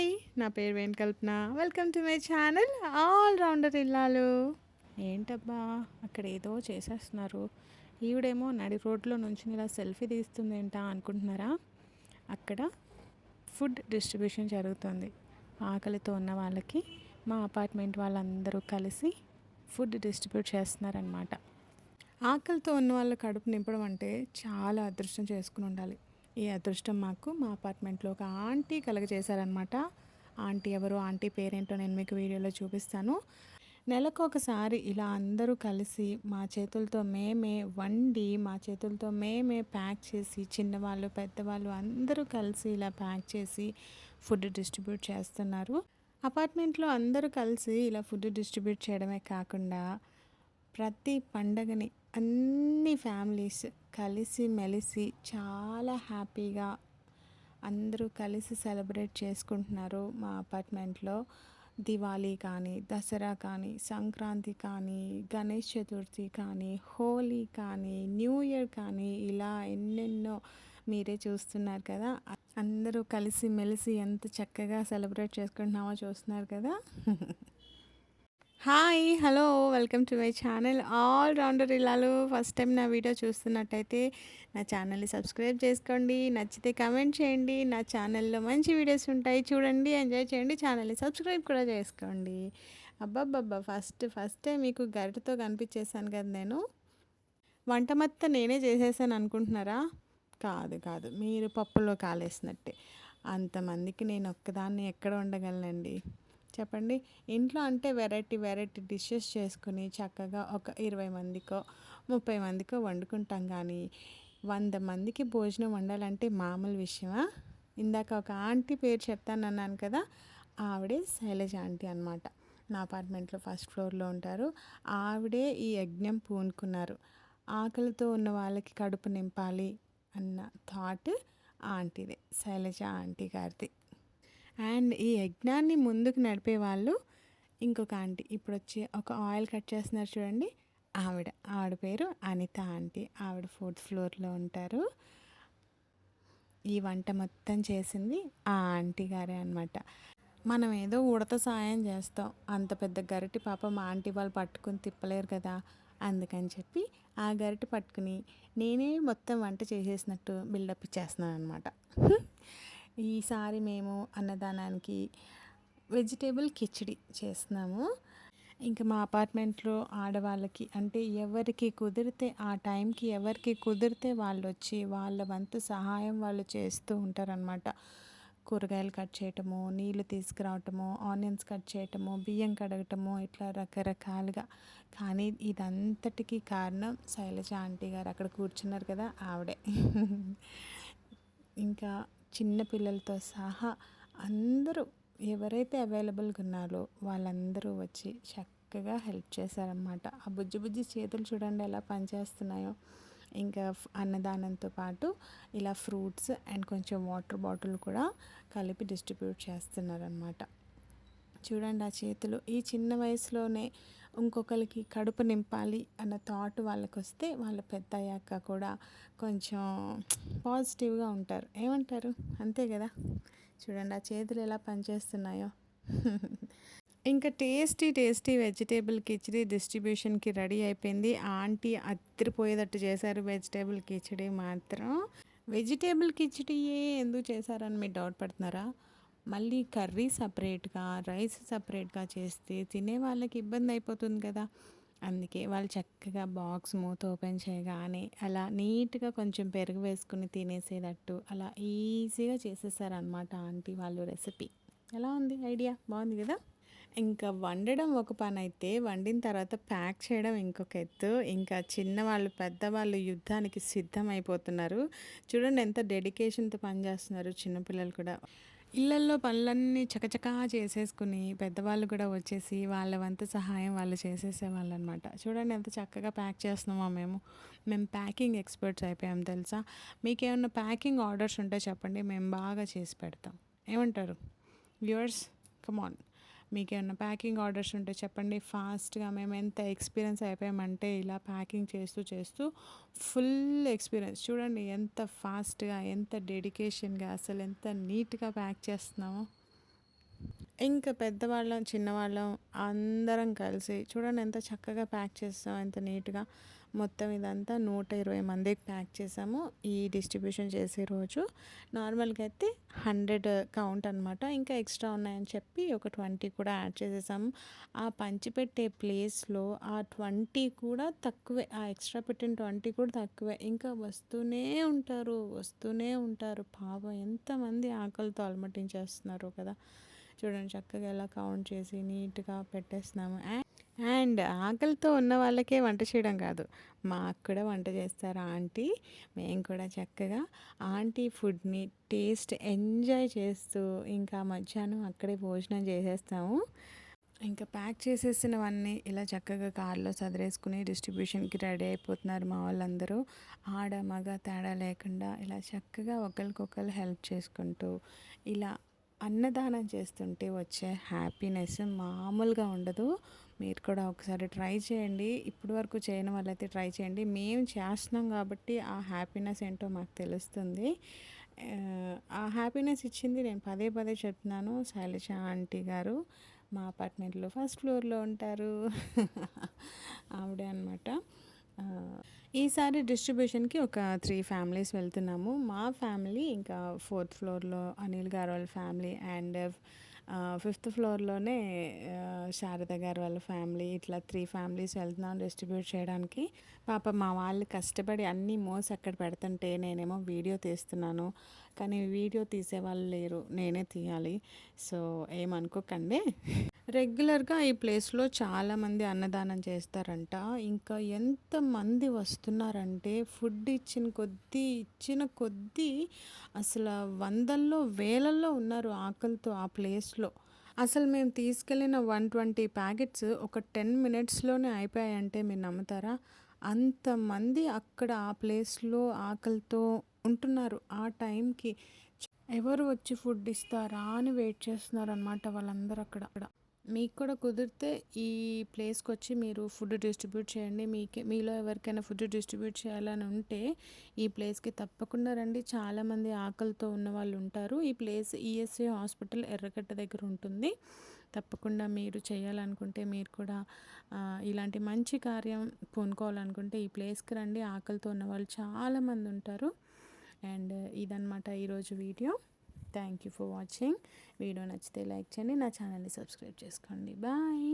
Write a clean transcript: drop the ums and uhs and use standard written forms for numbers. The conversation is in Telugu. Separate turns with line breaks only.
హాయ్! నా పేరు Venukalpana. Welcome to my channel all rounder ఇల్లాలు. ఏంటబ్బా! అక్కడ ఏదో చేసేస్తున్నారు. ఈవిడేమో నడి రోడ్లో నుంచుని ఇలా సెల్ఫీ తీస్తుందేంటా అనుకుంటున్నారా? అక్కడ ఫుడ్ డిస్ట్రిబ్యూషన్ జరుగుతుంది. ఆకలితో ఉన్న వాళ్ళకి మా అపార్ట్మెంట్ వాళ్ళందరూ కలిసి ఫుడ్ డిస్ట్రిబ్యూట్ చేస్తున్నారనమాట. ఆకలితో ఉన్న వాళ్ళ కడుపు నింపడం అంటే చాలా అదృష్టం చేసుకుని ఉండాలి. ఈ అదృష్టం మాకు మా అపార్ట్మెంట్లో ఒక ఆంటీ కలగజేశారనమాట. ఆంటీ ఎవరు, ఆంటీ పేరేంటో నేను మీకు వీడియోలో చూపిస్తాను. నెలకు ఒకసారి ఇలా అందరూ కలిసి మా చేతులతో మేమే వండి, మా చేతులతో మేమే ప్యాక్ చేసి, చిన్నవాళ్ళు పెద్దవాళ్ళు అందరూ కలిసి ఇలా ప్యాక్ చేసి ఫుడ్ డిస్ట్రిబ్యూట్ చేస్తున్నారు. అపార్ట్మెంట్లో అందరూ కలిసి ఇలా ఫుడ్ డిస్ట్రిబ్యూట్ చేయడమే కాకుండా ప్రతి పండగని అన్ని ఫ్యామిలీస్ కలిసి మెలిసి చాలా హ్యాపీగా అందరూ కలిసి సెలబ్రేట్ చేసుకుంటున్నారు మా అపార్ట్మెంట్లో. దివాళీ కానీ, దసరా కానీ, సంక్రాంతి కానీ, గణేష్ చతుర్థి కానీ, హోలీ కానీ, న్యూ ఇయర్ కానీ, ఇలా ఎన్నెన్నో మీరే చూస్తున్నారు కదా. అందరూ కలిసి మెలిసి ఎంత చక్కగా సెలబ్రేట్ చేసుకుంటున్నామో చూస్తున్నారు కదా. Hi! Hello! Welcome to my channel all rounder ఇల్లాలు. ఫస్ట్ టైం నా వీడియో చూస్తున్నట్టయితే నా ఛానల్ని సబ్స్క్రైబ్ చేసుకోండి. నచ్చితే కమెంట్ చేయండి. నా ఛానల్లో మంచి వీడియోస్ ఉంటాయి, చూడండి, ఎంజాయ్ చేయండి. ఛానల్ని సబ్స్క్రైబ్ కూడా చేసుకోండి. అబ్బబ్బబ్బా! ఫస్ట్ టైం మీకు గరిటతో కనిపించేసాను కదా నేను. వంట మొత్తం నేనే చేసేసాను అనుకుంటున్నారా? కాదు. మీరు పప్పులో కాలేసినట్టే. అంతమందికి నేను ఒక్కదాన్ని ఎక్కడ ఉండగలనండి చెప్పండి. ఇంట్లో అంటే వెరైటీ డిషెస్ చేసుకుని చక్కగా ఒక 20 మందికో 30 మందికో వండుకుంటాం. కానీ 100 మందికి భోజనం వండాలంటే మామూలు విషయమా? ఇందాక ఒక ఆంటీ పేరు చెప్తానన్నాను కదా, ఆవిడే శైలజ ఆంటీ అనమాట. నా అపార్ట్మెంట్లో ఫస్ట్ ఫ్లోర్లో ఉంటారు. ఆవిడే ఈ యజ్ఞం పూనుకున్నారు. ఆకలితో ఉన్న వాళ్ళకి కడుపు నింపాలి అన్న థాట్ ఆంటీదే, శైలజ ఆంటీ గారిది. అండ్ ఈ యజ్ఞాన్ని ముందుకు నడిపే వాళ్ళు ఇంకొక ఆంటీ, ఇప్పుడు వచ్చి ఒక ఆయిల్ కట్ చేస్తున్నారు చూడండి, ఆవిడ పేరు అనిత ఆంటీ. ఆవిడ 4th ఫ్లోర్లో ఉంటారు. ఈ వంట మొత్తం చేసింది ఆ ఆంటీ గారే అనమాట. మనం ఏదో ఉడత సాయం చేస్తాం, అంత పెద్ద గరిటి పాపం ఆంటీ వాళ్ళు పట్టుకుని తిప్పలేరు కదా. అందుకని చెప్పి ఆ గరిటె పట్టుకుని నేనే మొత్తం వంట చేసేసినట్టు బిల్డప్ ఇచ్చేస్తున్నాను అనమాట. ఈసారి మేము అన్నదానానికి వెజిటేబుల్ కిచిడి చేస్తున్నాము. ఇంకా మా అపార్ట్మెంట్లో ఆడవాళ్ళకి అంటే ఎవరికి కుదిరితే ఆ టైంకి ఎవరికి కుదిరితే వాళ్ళు వచ్చి వాళ్ళ వంతు సహాయం వాళ్ళు చేస్తూ ఉంటారనమాట. కూరగాయలు కట్ చేయటము, నీళ్ళు తీసుకురావటము, ఆనియన్స్ కట్ చేయటము, బియ్యం కడగటము, ఇట్లా రకరకాలుగా. కానీ ఇదంతటికీ కారణం శైలజ ఆంటీ గారు, అక్కడ కూర్చున్నారు కదా ఆవిడే. ఇంకా చిన్న పిల్లలతో సహా అందరూ ఎవరైతే అవైలబుల్గా ఉన్నారో వాళ్ళందరూ వచ్చి చక్కగా హెల్ప్ చేశారనమాట. ఆ బుజ్జి చేతులు చూడండి ఎలా పనిచేస్తున్నాయో. ఇంకా అన్నదానంతో పాటు ఇలా ఫ్రూట్స్ అండ్ కొంచెం వాటర్ బాటిల్ కూడా కలిపి డిస్ట్రిబ్యూట్ చేస్తున్నారనమాట. చూడండి ఆ చేతులు. ఈ చిన్న వయసులోనే ఇంకొకరికి కడుపు నింపాలి అన్న థాట్ వాళ్ళకి వస్తే వాళ్ళు పెద్ద అయ్యాక కూడా కొంచెం పాజిటివ్గా ఉంటారు. ఏమంటారు? అంతే కదా. చూడండి ఆ చేతులు ఎలా పనిచేస్తున్నాయో. ఇంకా టేస్టీ వెజిటేబుల్ కిచిడి డిస్ట్రిబ్యూషన్కి రెడీ అయిపోయింది. ఆంటీ అద్దరిపోయేటట్టు చేశారు వెజిటేబుల్ కిచిడి మాత్రం. వెజిటేబుల్ కిచిడియే ఎందుకు చేశారని మీరు డౌట్ పడుతున్నారా? మళ్ళీ కర్రీ సపరేట్గా, రైస్ సపరేట్గా చేస్తే తినే వాళ్ళకి ఇబ్బంది అయిపోతుంది కదా. అందుకే వాళ్ళు చక్కగా బాక్స్ మూత ఓపెన్ చేయగానే అలా నీట్గా కొంచెం పెరుగు వేసుకుని తినేసేటట్టు అలా ఈజీగా చేసేసారనమాట ఆంటీ వాళ్ళు రెసిపీ. ఎలా ఉంది? ఐడియా బాగుంది కదా. ఇంకా వండడం ఒక పని అయితే, వండిన తర్వాత ప్యాక్ చేయడం ఇంకొక ఎత్తు. ఇంకా చిన్నవాళ్ళు పెద్దవాళ్ళు యుద్ధానికి సిద్ధమైపోతున్నారు. చూడండి ఎంత డెడికేషన్తో పనిచేస్తున్నారు చిన్నపిల్లలు కూడా. ఇళ్ళల్లో పనులన్నీ చకచకా చేసేసుకుని పెద్దవాళ్ళు కూడా వచ్చేసి వాళ్ళ వంతు సహాయం వాళ్ళు చేసేసేవాళ్ళు అనమాట. చూడండి ఎంత చక్కగా ప్యాక్ చేస్తున్నామో మేము ప్యాకింగ్ ఎక్స్పర్ట్స్ అయిపోయాం తెలుసా. మీకేమన్నా ప్యాకింగ్ ఆర్డర్స్ ఉంటే చెప్పండి, మేము బాగా చేసి పెడతాం. ఏమంటారు వ్యూవర్స్? కమాన్, మీకేమన్నా ప్యాకింగ్ ఆర్డర్స్ ఉంటే చెప్పండి. ఫాస్ట్గా మేము ఎంత ఎక్స్పీరియన్స్ అయిపోయామంటే ఇలా ప్యాకింగ్ చేస్తూ ఫుల్ ఎక్స్పీరియన్స్. చూడండి ఎంత ఫాస్ట్గా, ఎంత డెడికేషన్గా, అసలు ఎంత నీట్గా ప్యాక్ చేస్తున్నామో. ఇంకా పెద్దవాళ్ళం, చిన్నవాళ్ళం అందరం కలిసి చూడండి ఎంత చక్కగా ప్యాక్ చేసాం. ఎంత నీట్‌గా మొత్తం ఇదంతా 120 మందికి ప్యాక్ చేసాము. ఈ డిస్ట్రిబ్యూషన్ చేసే రోజు. నార్మల్‌గా అయితే 100 కౌంట్ అనమాట. ఇంకా ఎక్స్ట్రా ఉన్నాయని చెప్పి ఒక 20 కూడా యాడ్ చేసేసాము. ఆ పంచిపెట్టే ప్లేస్‌లో ఆ 20 కూడా తక్కువే. ఆ ఎక్స్ట్రా పెట్టిన 20 కూడా తక్కువే. ఇంకా వస్తూనే ఉంటారు, వస్తూనే ఉంటారు. పాపం ఎంతమంది ఆకలితో అలమటించేస్తున్నారో కదా! చూడండి చక్కగా ఎలా కౌంట్ చేసి నీట్‌గా పెట్టేస్తున్నాము. అండ్ ఆకలితో ఉన్న వాళ్ళకే వంట చేయడం కాదు, మాకు కూడా వంట చేస్తారు ఆంటీ. మేము కూడా చక్కగా ఆంటీ ఫుడ్‌ని టేస్ట్ ఎంజాయ్ చేస్తూ ఇంకా మధ్యాహ్నం అక్కడే భోజనం చేసేస్తాము. ఇంకా ప్యాక్ చేసేసినవన్నీ ఇలా చక్కగా కార్‌లో సదిరేసుకుని డిస్ట్రిబ్యూషన్‌కి రెడీ అయిపోతున్నారు మా వాళ్ళందరూ. ఆడ, మగ తేడా లేకుండా ఇలా చక్కగా ఒకళ్ళకొకళ్ళు హెల్ప్ చేసుకుంటూ ఇలా అన్నదానం చేస్తుంటే వచ్చే హ్యాపీనెస్ మామూలుగా ఉండదు. మీరు కూడా ఒకసారి ట్రై చేయండి. ఇప్పటి వరకు చేయని వాళ్ళైతే ట్రై చేయండి. మేము చేస్తున్నాం కాబట్టి ఆ హ్యాపీనెస్ ఏంటో మాకు తెలుస్తుంది. ఆ హ్యాపీనెస్ ఇచ్చింది నేను పదే పదే చెప్తున్నాను శైలజ ఆంటీ గారు. మా అపార్ట్మెంట్లో ఫస్ట్ ఫ్లోర్‌లో ఉంటారు. ఆవిడే అనమాట. ఈసారి డిస్ట్రిబ్యూషన్‌కి ఒక 3 ఫ్యామిలీస్ వెళ్తున్నాము. మా ఫ్యామిలీ ఇంకా ఫోర్త్ ఫ్లోర్‌లో అనిల్ గారు వాళ్ళ ఫ్యామిలీ అండ్ ఫిఫ్త్ ఫ్లోర్‌లోనే శారద గారు వాళ్ళ ఫ్యామిలీ. ఇట్లా 3 ఫ్యామిలీస్ వెళ్తున్నాం డిస్ట్రిబ్యూట్ చేయడానికి. పాపం మా వాళ్ళు కష్టపడి అన్నీ మోసి అక్కడ పెడుతుంటే నేనేమో వీడియో తీస్తున్నాను. కానీ వీడియో తీసేవాళ్ళు లేరు. నేనే తీయాలి. సో ఏమనుకోకండి. రెగ్యులర్‌గా ఈ ప్లేస్‌లో చాలామంది అన్నదానం చేస్తారంట. ఇంకా ఎంతమంది వస్తున్నారంటే ఫుడ్ ఇచ్చిన కొద్దీ అసల వందల్లో, వేలల్లో ఉన్నారు ఆకలితో ఆ ప్లేస్‌లో. అసలు మేము తీసుకెళ్ళిన 120 ప్యాకెట్స్ ఒక 10 మినిట్స్‌లోనే అయిపోయాయంటే మీరు నమ్ముతారా? అంతమంది అక్కడ ఆ ప్లేస్‌లో ఆకలితో ఉంటున్నారు ఆ టైంకి. ఎవరు వచ్చి ఫుడ్ ఇస్తారా అని వెయిట్ చేస్తున్నారనమాట వాళ్ళందరూ అక్కడ. మీకు కూడా కుదిరితే ఈ ప్లేస్‌కొచ్చి మీరు ఫుడ్ డిస్ట్రిబ్యూట్ చేయండి. మీలో ఎవరికైనా ఫుడ్ డిస్ట్రిబ్యూట్ చేయాలని ఉంటే ఈ ప్లేస్‌కి తప్పకుండా రండి. చాలామంది ఆకలితో ఉన్నవాళ్ళు ఉంటారు. ఈ ప్లేస్ ఈఎస్ఐ హాస్పిటల్ ఎర్రగడ్డ దగ్గర ఉంటుంది. తప్పకుండా మీరు చేయాలనుకుంటే మీరు కూడా ఇలాంటి మంచి కార్యం పూనుకోవాలనుకుంటే ఈ ప్లేస్‌కి రండి. ఆకలితో ఉన్నవాళ్ళు చాలామంది ఉంటారు. అండ్ ఇదనమాట ఈరోజు video. Thank you for watching. Video నచ్చితే లైక్ చేయండి. నా ఛానల్ని సబ్స్క్రైబ్ చేసుకోండి. బాయ్.